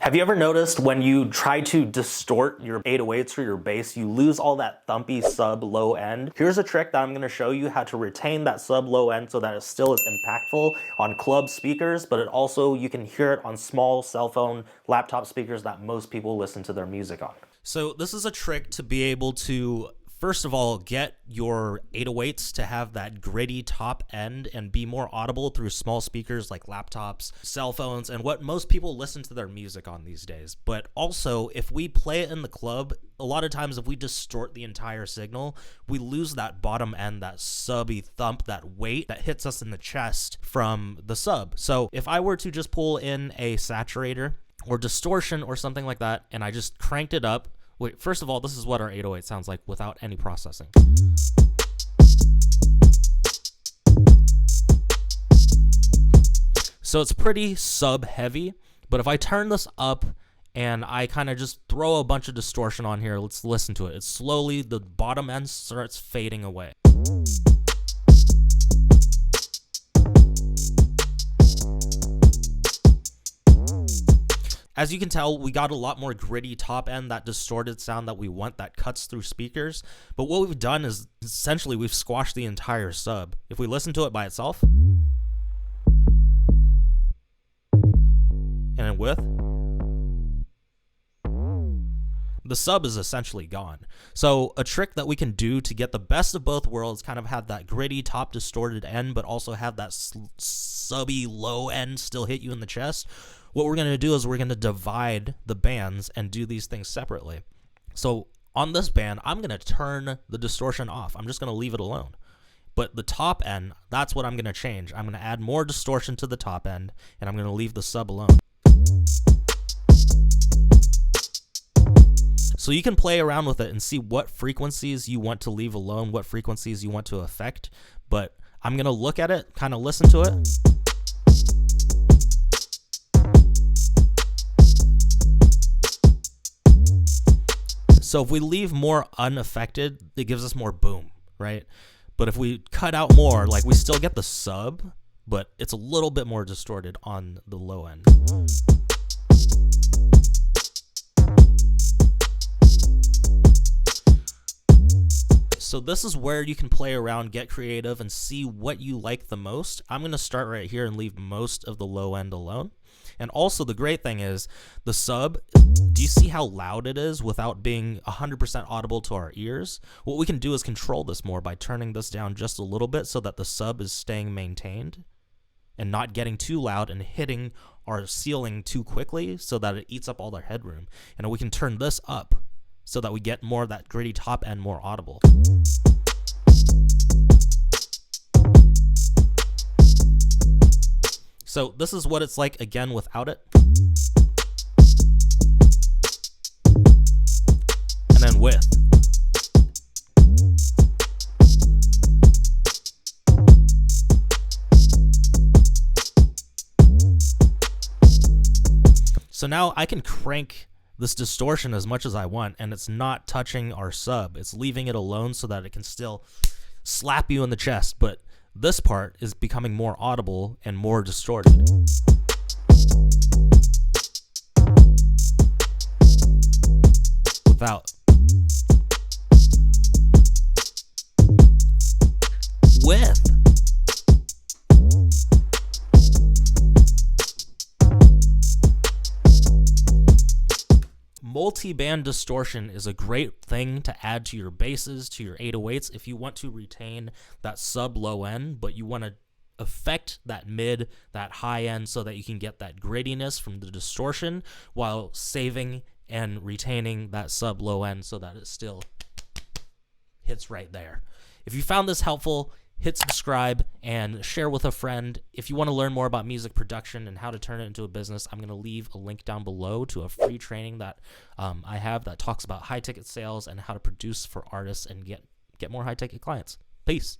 Have you ever noticed when you try to distort your 808s or your bass, you lose all that thumpy sub low end? Here's a trick that I'm going to show you how to retain that sub low end so that it still is impactful on club speakers, but it also, you can hear it on small cell phone, laptop speakers that most people listen to their music on. So this is a trick to be able to, first of all, get your 808s to have that gritty top end and be more audible through small speakers like laptops, cell phones, and what most people listen to their music on these days. But also, if we play it in the club, a lot of times if we distort the entire signal, we lose that bottom end, that subby thump, that weight that hits us in the chest from the sub. So if I were to just pull in a saturator or distortion or something like that, and I just cranked it up. Wait, first of all, this is what our 808 sounds like without any processing. So it's pretty sub heavy, but if I turn this up and I kind of just throw a bunch of distortion on here, let's listen to it. It's slowly, the bottom end starts fading away. As you can tell, we got a lot more gritty top end, that distorted sound that we want that cuts through speakers. But what we've done is essentially we've squashed the entire sub. If we listen to it by itself, and then with, the sub is essentially gone. So a trick that we can do to get the best of both worlds, kind of have that gritty top distorted end, but also have that subby low end still hit you in the chest. What we're going to do is we're going to divide the bands and do these things separately. So on this band, I'm going to turn the distortion off. I'm just going to leave it alone. But the top end, that's what I'm going to change. I'm going to add more distortion to the top end, and I'm going to leave the sub alone. So you can play around with it and see what frequencies you want to leave alone, what frequencies you want to affect. But I'm going to look at it, kind of listen to it. So if we leave more unaffected, it gives us more boom, right? But if we cut out more, like we still get the sub, but it's a little bit more distorted on the low end. So this is where you can play around, get creative, and see what you like the most. I'm going to start right here and leave most of the low end alone. And also the great thing is the sub, do you see how loud it is without being 100% audible to our ears? What we can do is control this more by turning this down just a little bit so that the sub is staying maintained and not getting too loud and hitting our ceiling too quickly so that it eats up all our headroom. And we can turn this up so that we get more of that gritty top end, more audible. So this is what it's like again without it. And then with. So now I can crank this distortion as much as I want, and it's not touching our sub. It's leaving it alone so that it can still slap you in the chest, but this part is becoming more audible and more distorted. Without. With. Multi-band distortion is a great thing to add to your basses, to your 808s, if you want to retain that sub low end, but you want to affect that mid, that high end so that you can get that grittiness from the distortion while saving and retaining that sub low end so that it still hits right there. If you found this helpful, hit subscribe and share with a friend. If you want to learn more about music production and how to turn it into a business, I'm going to leave a link down below to a free training that I have that talks about high ticket sales and how to produce for artists and get more high ticket clients. Peace.